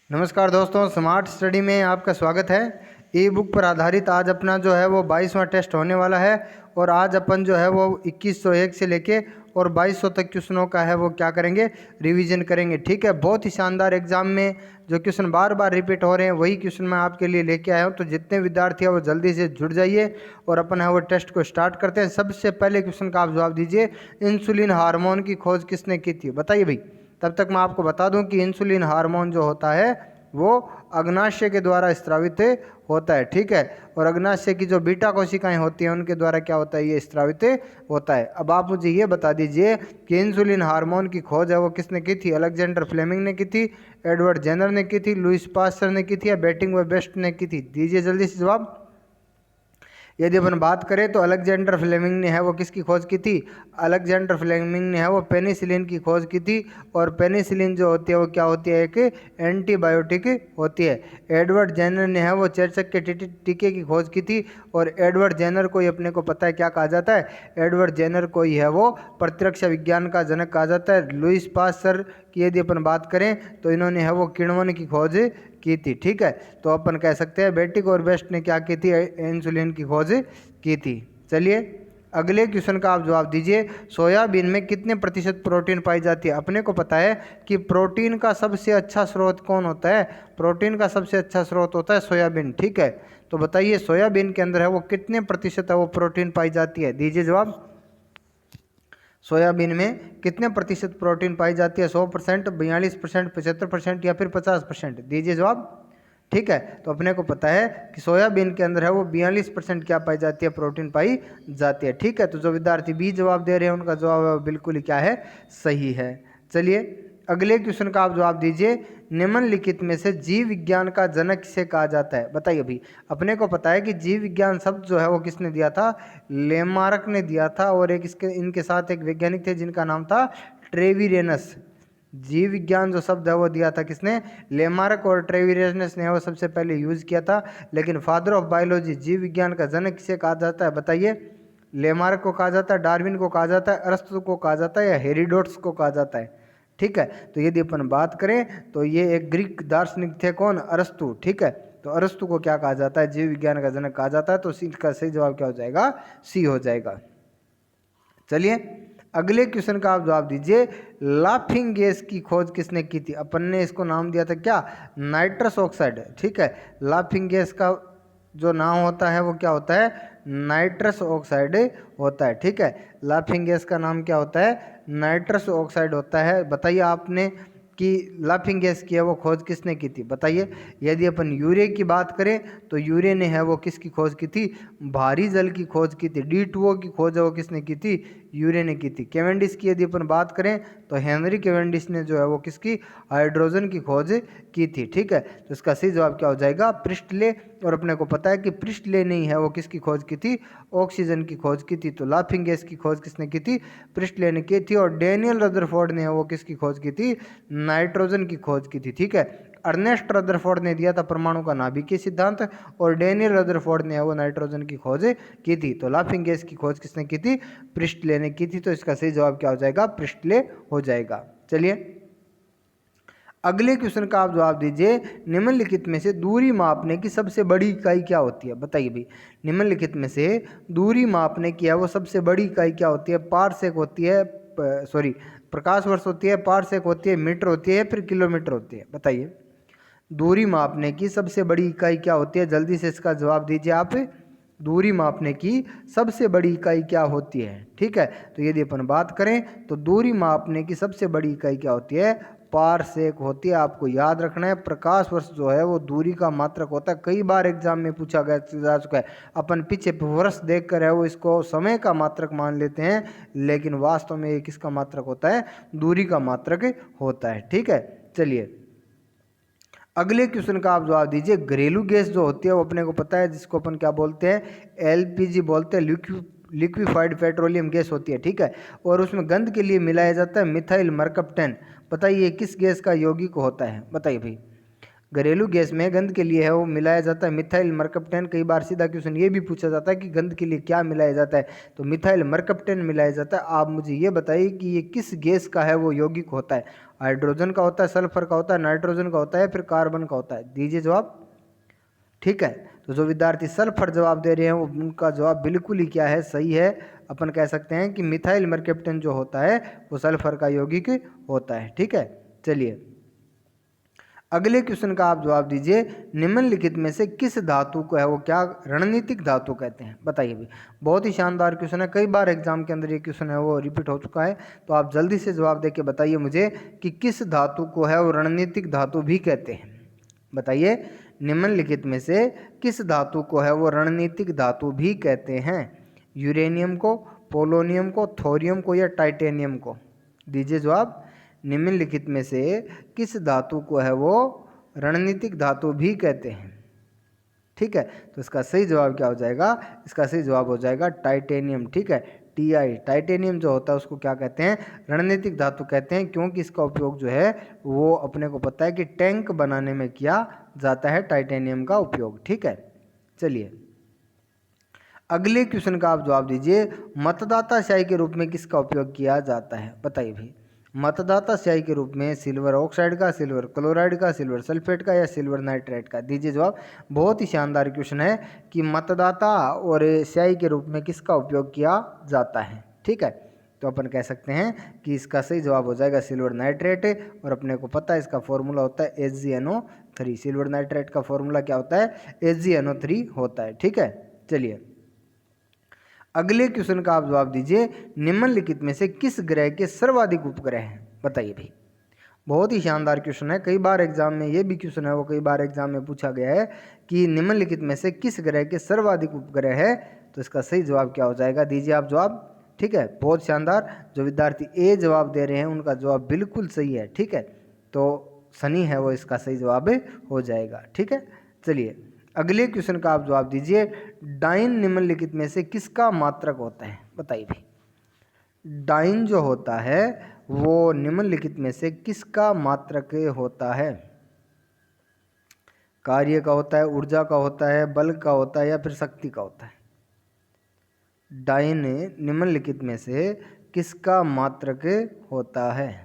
नमस्कार दोस्तों, smart study में आपका स्वागत है। ई बुक पर आधारित आज अपना जो है वो 22वां टेस्ट होने वाला है और आज अपन जो है वो 2101 से लेके और 2200 तक क्वेश्चनों का है वो क्या करेंगे, रिवीजन करेंगे। ठीक है, बहुत ही शानदार एग्जाम में जो क्वेश्चन बार बार रिपीट हो रहे हैं वही क्वेश्चन मैं आपके लिए लेके आया हूँ। तो जितने विद्यार्थी हैं वो जल्दी से जुड़ जाइए और अपन है वो टेस्ट को स्टार्ट करते हैं। सबसे पहले क्वेश्चन का आप जवाब दीजिए, इंसुलिन हार्मोन की खोज किसने की थी? बताइए भाई। तब तक मैं आपको बता दूं कि इंसुलिन हार्मोन जो होता है वो अग्नाशय के द्वारा स्रावित होता है। ठीक है, और अग्नाशय की जो बीटा कोशिकाएं होती हैं उनके द्वारा क्या होता है, ये स्रावित होता है। अब आप मुझे ये बता दीजिए कि इंसुलिन हार्मोन की खोज है वो किसने की थी? अलेक्जेंडर फ्लेमिंग ने की थी, एडवर्ड जेनर ने की थी, लुईस पास्चर ने की थी या बेटिंग व बेस्ट ने की थी? दीजिए जल्दी से जवाब। यदि अपन बात करें तो अलेक्जेंडर फ्लेमिंग ने है वो किसकी खोज की थी? अलेक्जेंडर फ्लेमिंग ने है वो पेनिसिलिन की खोज की थी। और पेनिसिलिन जो होती है वो क्या होती है, एक एंटीबायोटिक होती है। एडवर्ड जेनर ने है वो चेचक के टीके की खोज की थी। और एडवर्ड जेनर को ही अपने को पता है क्या कहा जाता है, एडवर्ड जेनर को ही है वो प्रतिरक्ष विज्ञान का जनक कहा जाता है। लुईस पास्चर की यदि अपन बात करें तो इन्होंने है वो किण्वन की खोज की थी। ठीक है, तो अपन कह सकते हैं बेटिक और बेस्ट ने क्या की थी, इंसुलिन की खोज की थी। चलिए अगले क्वेश्चन का आप जवाब दीजिए, सोयाबीन में कितने प्रतिशत प्रोटीन पाई जाती है? अपने को पता है कि प्रोटीन का सबसे अच्छा स्रोत कौन होता है? प्रोटीन का सबसे अच्छा स्रोत होता है सोयाबीन। ठीक है, तो बताइए सोयाबीन के अंदर है वो कितने प्रतिशत है वो प्रोटीन पाई जाती है? दीजिए जवाब। सोयाबीन में कितने प्रतिशत प्रोटीन पाई जाती है? 100%, 42%, 75% या फिर 50%? दीजिए जवाब। ठीक है, तो अपने को पता है कि सोयाबीन के अंदर है वो 42% क्या पाई जाती है, प्रोटीन पाई जाती है। ठीक है, तो जो विद्यार्थी बी जवाब दे रहे हैं उनका जवाब बिल्कुल ही क्या है, सही है। चलिए अगले क्वेश्चन का आप जवाब दीजिए, निम्नलिखित में से जीव विज्ञान का जनक किसे कहा जाता है? बताइए भाई। अपने को पता है कि जीव विज्ञान शब्द जो है वो किसने दिया था, लेमार्क ने दिया था। और एक इसके इनके साथ एक वैज्ञानिक थे जिनका नाम था ट्रेविरेनस। जीव विज्ञान जो शब्द है वो दिया था किसने, लेमार्क और ट्रेविरेनस ने वो सबसे पहले यूज किया था। लेकिन फादर ऑफ बायोलॉजी, जीव विज्ञान का जनक किसे कहा जाता है? बताइए। लेमार्क को कहा जाता है, डार्विन को कहा जाता है, अरस्तु को कहा जाता है या हेरोडोटस को कहा जाता है? ठीक है, तो यदि अपन बात करें तो ये एक ग्रीक दार्शनिक थे, कौन? अरस्तु। ठीक है, तो अरस्तु को क्या कहा जाता है, जीव विज्ञान का जनक कहा जाता है। तो इसका सही जवाब क्या हो जाएगा, सी हो जाएगा। चलिए अगले क्वेश्चन का आप जवाब दीजिए, लाफिंग गैस की खोज किसने की थी? अपन ने इसको नाम दिया था क्या, नाइट्रस ऑक्साइड। ठीक है, लाफिंग गैस का जो नाम होता है वो क्या होता है, नाइट्रस ऑक्साइड होता है। ठीक है, लाफिंग गैस का नाम क्या होता है, नाइट्रस ऑक्साइड होता है। बताइए आपने कि लाफिंग गैस की है वो खोज किसने की थी? बताइए। यदि अपन यूरिया की बात करें तो यूरिया ने है वो किसकी खोज की थी, भारी जल की खोज की थी। D2O की खोज है वो किसने की थी, यूरिया ने की थी। केवेंडिश की यदि अपन बात करें तो हेनरी केवेंडिश ने जो है वो किसकी, हाइड्रोजन की खोज की थी। ठीक है, तो इसका सही जवाब क्या हो जाएगा, प्रिस्टले। और अपने को पता है कि प्रिस्टले नहीं है वो किसकी खोज की थी, ऑक्सीजन की खोज की थी। तो लाफिंग गैस की खोज किसने की थी, प्रिस्टले ने की थी। और डेनियल रदरफोर्ड ने वो किसकी खोज की थी, नाइट्रोजन की खोज की थी। ठीक है, अर्नेस्ट रदरफोर्ड ने दिया था परमाणु का नाभिकीय सिद्धांत और डेनियल रदरफोर्ड ने वो नाइट्रोजन की खोज की थी। तो लाफिंग गैस की खोज किसने की थी, प्रिस्टले ने की थी। तो इसका सही जवाब क्या हो जाएगा, प्रिस्टले हो जाएगा। चलिए अगले क्वेश्चन का आप जवाब दीजिए, निम्नलिखित में से दूरी मापने की सबसे बड़ी इकाई क्या होती है? बताइए भाई। निम्नलिखित में से दूरी मापने की है वो सबसे बड़ी इकाई क्या होती है? पारसेक होती है, सॉरी प्रकाश वर्ष होती है, पारसेक होती है, मीटर होती है, फिर किलोमीटर होती है? बताइए। दूरी मापने की सबसे बड़ी इकाई क्या होती है? जल्दी से इसका जवाब दीजिए आप। दूरी मापने की सबसे बड़ी इकाई क्या होती है? ठीक है, तो यदि अपन बात करें तो दूरी मापने की सबसे बड़ी इकाई क्या होती है, पारसेक होती है। आपको याद रखना है, प्रकाश वर्ष जो है वो दूरी का मात्रक होता है। कई बार एग्जाम में पूछा गया जा चुका है। अपन पीछे वर्ष देख कर है वो इसको समय का मात्रक मान लेते हैं, लेकिन वास्तव में ये किसका मात्रक होता है, दूरी का मात्रक होता है। ठीक है, चलिए अगले क्वेश्चन का आप जवाब दीजिए, घरेलू गैस जो होती है वो अपने को पता है जिसको अपन क्या बोलते हैं, LPG बोलते हैं, लिक्विफाइड पेट्रोलियम गैस होती है। ठीक है, और उसमें गंध के लिए मिलाया जाता है मिथाइल मरकप्टेन। बताइए किस गैस का यौगिक होता है? बताइए भाई। घरेलू गैस में गंध के लिए है वो मिलाया जाता है मिथाइल मरकप्टेन। कई बार सीधा क्वेश्चन ये भी पूछा जाता है कि गंध के लिए क्या मिलाया जाता है, तो मिथाइल मरकप्टेन मिलाया जाता है। आप मुझे ये बताइए कि ये किस गैस का है वो यौगिक होता है? हाइड्रोजन का होता है, सल्फर का होता है, नाइट्रोजन का होता है, फिर कार्बन का होता है? दीजिए जवाब। ठीक है, तो जो विद्यार्थी सल्फर जवाब दे रहे हैं वो उनका जवाब बिल्कुल ही क्या है, सही है। अपन कह सकते हैं कि मिथाइल मरकप्टन जो होता है वो सल्फर का यौगिक होता है। ठीक है, चलिए अगले क्वेश्चन का आप जवाब दीजिए। निम्नलिखित में से किस धातु को है वो क्या रणनीतिक धातु कहते हैं? बताइए भी। बहुत ही शानदार क्वेश्चन है, कई बार एग्जाम के अंदर ये क्वेश्चन है वो रिपीट हो चुका है। तो आप जल्दी से जवाब देके बताइए मुझे कि किस धातु को है वो रणनीतिक धातु भी कहते हैं? बताइए, निम्नलिखित में से किस धातु को है वो रणनीतिक धातु भी कहते हैं? यूरेनियम को, पोलोनियम को, थोरियम को या टाइटेनियम को? दीजिए जवाब। निम्नलिखित में से किस धातु को है वो रणनीतिक धातु भी कहते हैं? ठीक है, तो इसका सही जवाब क्या हो जाएगा? इसका सही जवाब हो जाएगा टाइटेनियम। ठीक है, TI टाइटेनियम जो होता है उसको क्या कहते हैं? रणनीतिक धातु कहते हैं, क्योंकि इसका उपयोग जो है वो अपने को पता है कि टैंक बनाने में किया जाता है टाइटेनियम का उपयोग। ठीक है, चलिए अगले क्वेश्चन का आप जवाब दीजिए। मतदाता स्याही के रूप में किसका उपयोग किया जाता है? बताइए भाई। मतदाता स्याही के रूप में सिल्वर ऑक्साइड का, सिल्वर क्लोराइड का, सिल्वर सल्फेट का या सिल्वर नाइट्रेट का? दीजिए जवाब। बहुत ही शानदार क्वेश्चन है कि मतदाता और स्याही के रूप में किसका उपयोग किया जाता है। ठीक है, तो अपन कह सकते हैं कि इसका सही जवाब हो जाएगा सिल्वर नाइट्रेट। और अपने को पता है इसका फॉर्मूला होता है HgNO3। सिल्वर नाइट्रेट का फॉर्मूला क्या होता है? HgNO3 होता है। ठीक है, चलिए अगले क्वेश्चन का आप जवाब दीजिए। निम्नलिखित में से किस ग्रह के सर्वाधिक उपग्रह हैं? बताइए भाई। बहुत ही शानदार क्वेश्चन है, कई बार एग्जाम में ये भी क्वेश्चन है वो कई बार एग्जाम में पूछा गया है कि निम्नलिखित में से किस ग्रह के सर्वाधिक उपग्रह है? तो इसका सही जवाब क्या हो जाएगा? दीजिए आप जवाब। ठीक है, बहुत शानदार। जो विद्यार्थी ए जवाब दे रहे हैं उनका जवाब बिल्कुल सही है। ठीक है, तो शनि है वो इसका सही जवाब हो जाएगा। ठीक है, चलिए अगले क्वेश्चन का आप जवाब दीजिए। डाइन निम्नलिखित में से किसका मात्रक होता है? बताइए भाई। डाइन जो होता है वो निम्नलिखित में से किसका मात्रक होता है? कार्य का होता है, ऊर्जा का होता है, बल का होता है या फिर शक्ति का होता है? डाइन निम्नलिखित में से किसका मात्रक होता है?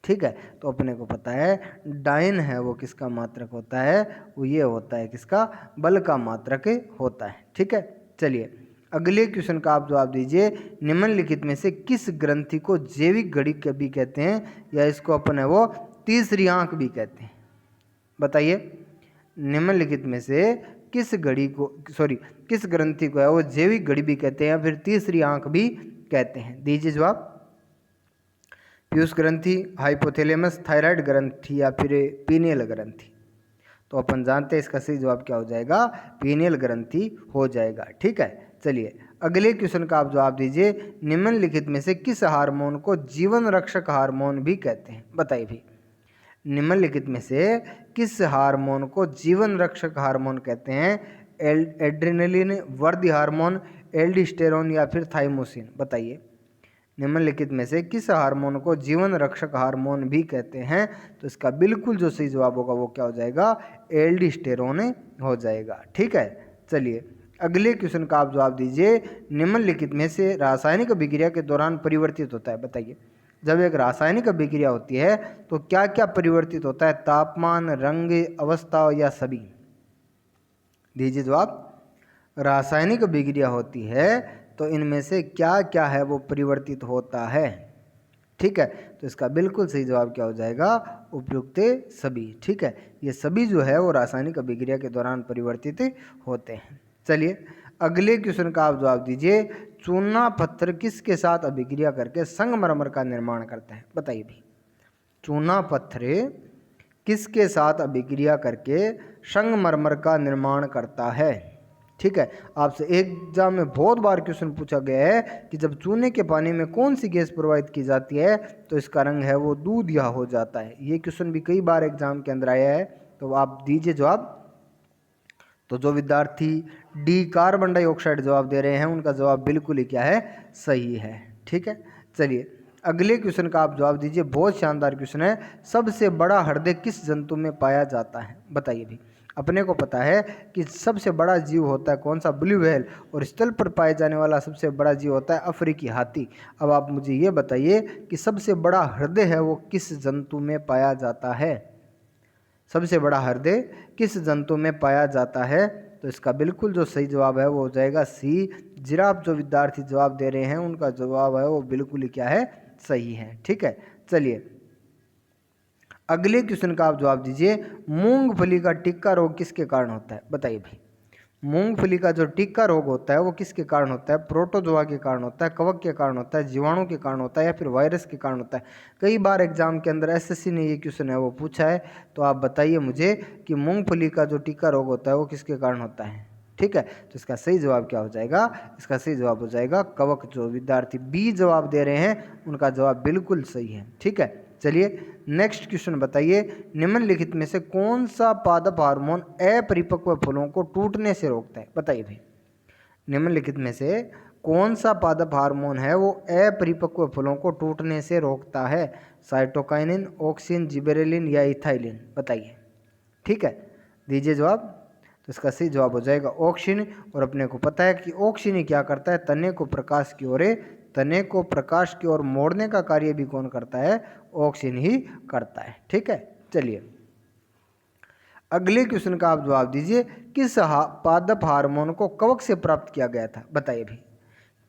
ठीक है, तो अपने को पता है डाइन है वो किसका मात्रक होता है? वो ये होता है किसका? बल का मात्रक होता है। ठीक है, चलिए अगले क्वेश्चन का आप जवाब दीजिए। निम्नलिखित में से किस ग्रंथि को जैविक घड़ी भी कहते हैं या इसको अपन है वो तीसरी आंख भी कहते हैं? बताइए, निम्नलिखित में से किस ग्रंथि को है वो जैविक घड़ी भी कहते हैं या फिर तीसरी आंख भी कहते हैं? दीजिए जवाब। पीयूष ग्रंथि, हाइपोथैलेमस, थायराइड ग्रंथि या फिर पीनियल ग्रंथि? तो अपन जानते हैं इसका सही जवाब क्या हो जाएगा? पीनियल ग्रंथि हो जाएगा। ठीक है, चलिए अगले क्वेश्चन का आप जवाब दीजिए। निम्नलिखित में से किस हार्मोन को जीवन रक्षक हार्मोन भी कहते हैं? बताइए भी। निम्नलिखित में से किस हार्मोन को जीवन रक्षक हार्मोन कहते हैं? एड्रेनलिन वर्धी हार्मोन, एल्डोस्टेरोन या फिर थाइमोसिन? बताइए, निम्नलिखित में से किस हार्मोन को जीवन रक्षक हार्मोन भी कहते हैं? तो इसका बिल्कुल जो सही जवाब होगा वो क्या हो जाएगा? एल्डोस्टेरोन हो जाएगा। ठीक है, चलिए अगले क्वेश्चन का आप जवाब दीजिए। निम्नलिखित में से रासायनिक अभिक्रिया के दौरान परिवर्तित होता है? बताइए। जब एक रासायनिक अभिक्रिया होती है तो क्या क्या परिवर्तित होता है? तापमान, रंग, अवस्था या सभी? दीजिए जवाब। रासायनिक अभिक्रिया होती है तो इनमें से क्या क्या है वो परिवर्तित होता है? ठीक है, तो इसका बिल्कुल सही जवाब क्या हो जाएगा? उपयुक्त सभी। ठीक है, ये सभी जो है वो रासायनिक अभिक्रिया के दौरान परिवर्तित होते हैं। चलिए अगले क्वेश्चन का आप जवाब दीजिए। चूना पत्थर किसके साथ अभिक्रिया करके संगमरमर का निर्माण करता है? बताइए भी। चूना पत्थर किसके साथ अभिक्रिया करके संगमरमर का निर्माण करता है? ठीक है, आपसे एग्जाम में बहुत बार क्वेश्चन पूछा गया है कि जब चूने के पानी में कौन सी गैस प्रवाहित की जाती है तो इसका रंग है वो दूधिया हो जाता है। ये क्वेश्चन भी कई बार एग्जाम के अंदर आया है, तो आप दीजिए जवाब। तो जो विद्यार्थी डी कार्बन डाइऑक्साइड जवाब दे रहे हैं उनका जवाब बिल्कुल ही क्या है? सही है। ठीक है, चलिए अगले क्वेश्चन का आप जवाब दीजिए। बहुत शानदार क्वेश्चन है। सबसे बड़ा हृदय किस जंतु में पाया जाता है? बताइए भी। अपने को पता है कि सबसे बड़ा जीव होता है कौन सा, ब्लू व्हेल, और स्थल पर पाए जाने वाला सबसे बड़ा जीव होता है अफ्रीकी हाथी। अब आप मुझे ये बताइए कि सबसे बड़ा हृदय है वो किस जंतु में पाया जाता है? सबसे बड़ा हृदय किस जंतु में पाया जाता है? तो इसका बिल्कुल जो सही जवाब है वो हो जाएगा सी, जिराफ। जो विद्यार्थी जवाब दे रहे हैं उनका जवाब है वो बिल्कुल ही क्या है, सही है। ठीक है, चलिए अगले क्वेश्चन का आप जवाब दीजिए। मूंगफली का टिक्का रोग किसके कारण होता है? बताइए भाई, मूंगफली का जो टिक्का रोग होता है वो किसके कारण होता है? प्रोटोजोआ के कारण होता है, कवक के कारण होता है, जीवाणु के कारण होता है, या फिर वायरस के कारण होता है? कई बार एग्जाम के अंदर एसएससी ने ये क्वेश्चन है वो पूछा है। तो आप बताइए मुझे कि मूंगफली का जो टिक्का रोग होता है वो किसके कारण होता है? ठीक है, तो इसका सही जवाब क्या हो जाएगा? इसका सही जवाब हो जाएगा कवक। जो विद्यार्थी बी जवाब दे रहे हैं उनका जवाब बिल्कुल सही है। ठीक है, चलिए नेक्स्ट क्वेश्चन बताइए। निम्नलिखित में से कौन सा पादप हार्मोन अपरिपक्व फूलों को टूटने से रोकता है? बताइए भाई, निम्नलिखित में से कौन सा पादप हार्मोन है वो अपरिपक्व फूलों को टूटने से रोकता है? साइटोकाइनिन, ऑक्सिन, जिबरेलिन या इथाइलिन? बताइए। ठीक है, दीजिए जवाब। तो इसका सही जवाब हो जाएगा ऑक्सिन। और अपने को पता है कि ऑक्सिन ही क्या करता है, तने को प्रकाश की ओर, तने को प्रकाश की ओर मोड़ने का कार्य भी कौन करता है? ऑक्सिन ही करता है। ठीक है, चलिए अगले क्वेश्चन का आप जवाब दीजिए। किस पादप हार्मोन को कवक से प्राप्त किया गया था? बताइए भी,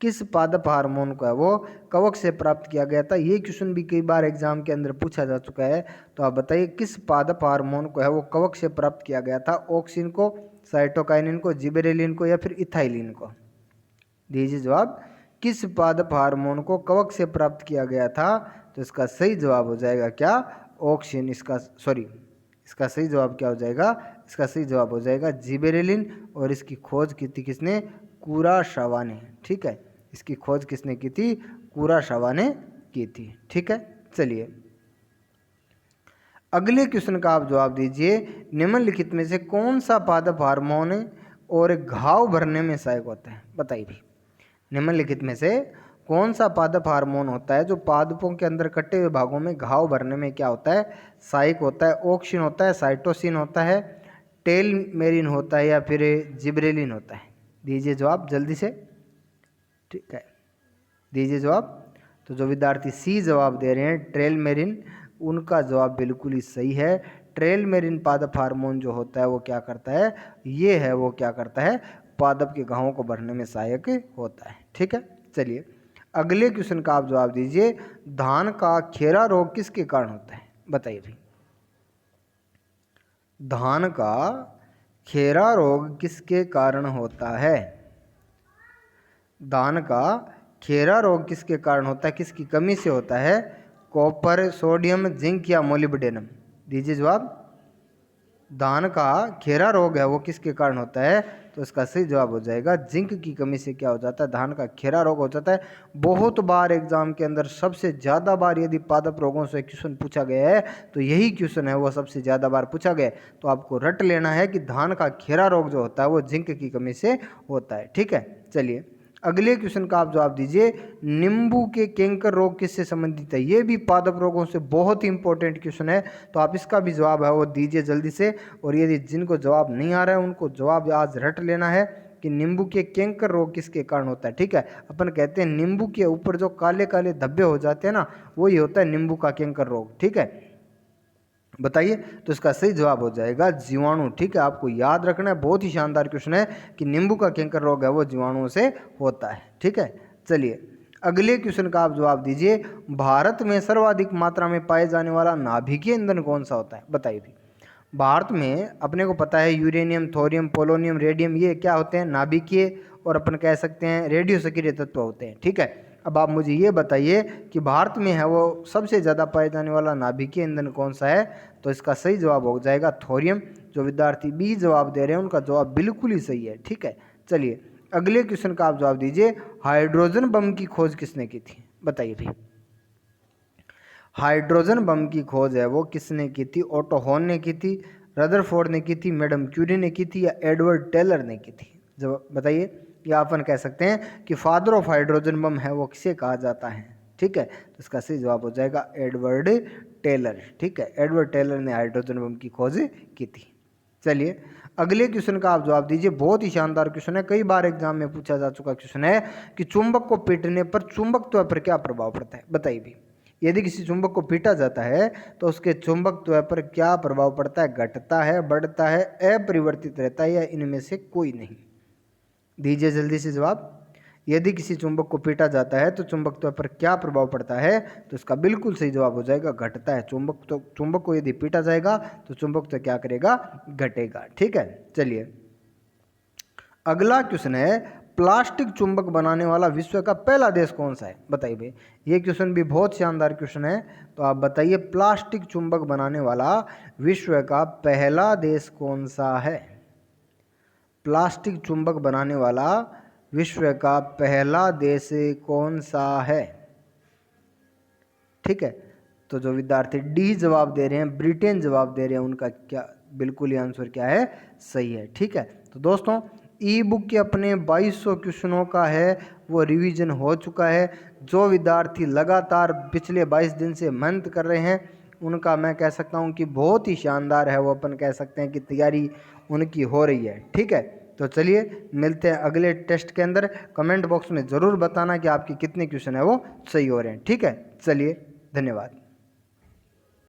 किस पादप हार्मोन को है वो कवक से प्राप्त किया गया था? ये क्वेश्चन भी कई बार एग्जाम के अंदर पूछा जा चुका है। तो आप बताइए किस पादप हार्मोन को है वो कवक से प्राप्त किया गया था? ऑक्सिन को, साइटोकाइनिन को, जिबरेलिन को, या फिर इथाइलिन को? दीजिए जवाब। किस पादप हार्मोन को कवक से प्राप्त किया गया था? तो इसका सही जवाब हो जाएगा क्या? ऑक्सिन। इसका सही जवाब क्या हो जाएगा? इसका सही जवाब हो जाएगा जिबरेलिन। और इसकी खोज की थी किसने? कुरासावा ने। ठीक है, इसकी खोज किसने की थी? कुरासावा ने की थी। ठीक है, चलिए अगले क्वेश्चन का आप जवाब दीजिए। निम्नलिखित में से कौन सा पादप हार्मोन और घाव भरने में सहायक होता है? बताइए भी, निम्नलिखित में से कौन सा पादप हार्मोन होता है जो पादपों के अंदर कटे हुए भागों में घाव भरने में क्या होता है? सहायक होता है। ऑक्सिन होता है, साइटोसिन होता है, टेलमेरिन होता है, या फिर जिब्रेलिन होता है? दीजिए जवाब जल्दी से। ठीक है, दीजिए जवाब। तो जो विद्यार्थी सी जवाब दे रहे हैं ट्रेलमेरिन, उनका जवाब बिल्कुल ही सही है। ट्रेलमेरिन पादप हार्मोन जो होता है वो क्या करता है? ये है वो क्या करता है? पादप के घावों को भरने में सहायक होता है। ठीक है, चलिए अगले क्वेश्चन का आप जवाब दीजिए। धान का खेरा रोग किसके कारण होता है? बताइए भाई, धान का खेरा रोग किसके कारण होता है? धान का खेरा रोग किसके कारण होता है? किसकी कमी से होता है? कॉपर, सोडियम, जिंक या मोलिब्डेनम? दीजिए जवाब। धान का खेरा रोग है वो किसके कारण होता है? तो इसका सही जवाब हो जाएगा जिंक की कमी से क्या हो जाता है? धान का खेरा रोग हो जाता है। बहुत बार एग्जाम के अंदर सबसे ज़्यादा बार यदि पादप रोगों से क्वेश्चन पूछा गया है तो यही क्वेश्चन है वो सबसे ज़्यादा बार पूछा गया है। तो आपको रट लेना है कि धान का खेरा रोग जो होता है वो जिंक की कमी से होता है। ठीक है, चलिए अगले क्वेश्चन का आप जवाब दीजिए। नींबू के कैंकर रोग किससे संबंधित है? ये भी पादप रोगों से बहुत ही इंपॉर्टेंट क्वेश्चन है। तो आप इसका भी जवाब है वो दीजिए जल्दी से। और यदि जिनको जवाब नहीं आ रहा है उनको जवाब आज रट लेना है कि नींबू के कैंकर रोग किसके कारण होता है। ठीक है, अपन कहते हैं नींबू के ऊपर जो काले काले धब्बे हो जाते हैं ना, वही होता है नींबू का कैंकर रोग। ठीक है, बताइए। तो इसका सही जवाब हो जाएगा जीवाणु। ठीक है, आपको याद रखना है, बहुत ही शानदार क्वेश्चन है कि नींबू का कैंकर रोग है वो जीवाणुओं से होता है। ठीक है, चलिए अगले क्वेश्चन का आप जवाब दीजिए। भारत में सर्वाधिक मात्रा में पाए जाने वाला नाभिकीय ईंधन कौन सा होता है? बताइए भी। भारत में अपने को पता है यूरेनियम, थोरियम, पोलोनियम, रेडियम, ये क्या होते हैं? नाभिकीय और अपन कह सकते हैं रेडियो सक्रिय तत्व होते हैं। ठीक है, अब आप मुझे ये बताइए कि भारत में है वो सबसे ज़्यादा पाए जाने वाला नाभिकीय ईंधन कौन सा है? तो इसका सही जवाब हो जाएगा थोरियम। जो विद्यार्थी बी जवाब दे रहे हैं उनका जवाब बिल्कुल ही सही है। ठीक है, चलिए अगले क्वेश्चन का आप जवाब दीजिए। हाइड्रोजन बम की खोज किसने की थी? बताइए भाई, हाइड्रोजन बम की खोज है वो किसने की थी? ओटो हॉर्न ने की थी, रदरफोर्ड ने की थी, मैडम क्यूरी ने की थी, या एडवर्ड टेलर ने की थी? जब बताइए। या अपन कह सकते हैं कि फादर ऑफ हाइड्रोजन बम है वो किसे कहा जाता है? ठीक है, तो इसका सही जवाब हो जाएगा एडवर्ड टेलर। ठीक है, एडवर्ड टेलर ने हाइड्रोजन बम की खोज की थी। चलिए अगले क्वेश्चन का आप जवाब दीजिए। बहुत ही शानदार क्वेश्चन है, कई बार एग्जाम में पूछा जा चुका क्वेश्चन है कि चुंबक को पीटने पर चुंबकत्व पर क्या प्रभाव पड़ता है, बताइए भी। यदि किसी चुंबक को पीटा जाता है तो उसके चुंबकत्व पर क्या प्रभाव पड़ता है, घटता है, बढ़ता है, अपरिवर्तित रहता है या इनमें से कोई नहीं। दीजिए जल्दी से जवाब। यदि किसी चुंबक को पीटा जाता है तो चुंबकत्व पर क्या प्रभाव पड़ता है, तो इसका बिल्कुल सही जवाब हो जाएगा घटता है। चुंबक को यदि पीटा जाएगा तो चुंबकत्व क्या करेगा, घटेगा। ठीक है, चलिए अगला क्वेश्चन है, प्लास्टिक चुंबक बनाने वाला विश्व का पहला देश कौन सा है, बताइए भाई। ये क्वेश्चन भी बहुत शानदार क्वेश्चन है, तो आप बताइए प्लास्टिक चुंबक बनाने वाला विश्व का पहला देश कौन सा है। प्लास्टिक चुंबक बनाने वाला विश्व का पहला देश कौन सा है। ठीक है, तो जो विद्यार्थी डी जवाब दे रहे हैं, ब्रिटेन जवाब दे रहे हैं, उनका क्या बिल्कुल ही आंसर क्या है, सही है। ठीक है, तो दोस्तों ई बुक के अपने 2200 क्वेश्चनों का है वो रिवीजन हो चुका है। जो विद्यार्थी लगातार पिछले 22 दिन से मेहनत कर रहे हैं उनका मैं कह सकता हूं कि बहुत ही शानदार है, वो अपन कह सकते हैं कि तैयारी उनकी हो रही है। ठीक है, तो चलिए मिलते हैं अगले टेस्ट के अंदर। कमेंट बॉक्स में ज़रूर बताना कि आपके कितने क्वेश्चन है वो सही हो रहे हैं। ठीक है, चलिए धन्यवाद।